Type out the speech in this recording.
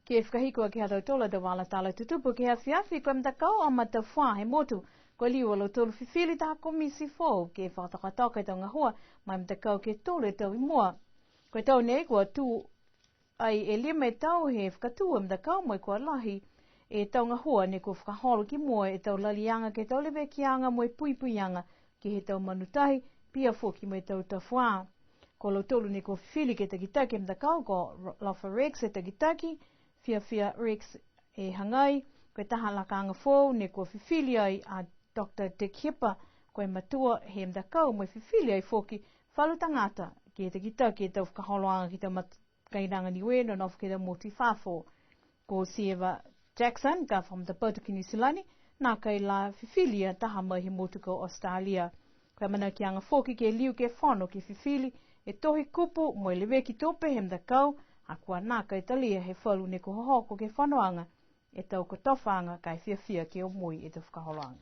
Ke whakahikoa ke hatau tola da wala tala tutupu ke hawhiawhi koe mtakau o mata wha he motu. Koe liwa lo tolu whiwhili taha komisi fōu ke whakataka tau ngahua mai mtakau ke tole tau I mua. Koe tau nei kua tū ai e lima tau he whakatua mtakau mai kua lahi e tau ngahua ne kua whakaholo ki mua e tau lalianga ke tau lewe kianga mo e puipuianga ke he tau manutahi pia fōki mai tau tawhua. Ko lo tolu ne kua whiwhili ke takitaki mtakau ko Lofa Rex e takitaki Fia Rex e hangai, koe taha lakanga fōu ne kua whiwhili ai a Dr. Dick Hipper, koe matua he mtakau mai whiwhili ai fōki whalu tangata ke takitaki e tau whakaholoanga ki tau kairanga niwe no nofu ke tau moti whafo. Ko Sieva Jackson, ka whamtapautu ki New Zealand, nā kai la whiwhili a taha mai he motu ko Australia. Koe mana ki anga fōki ke liu ke whono ki whiwhili e tohi kupu mo e lewe ki tope he mtakau, a kua nā kai talia he whalu ne ko hohoko ke whanoanga e tau ko tofanga kai whiawhia ke o mui e te whakaholoanga.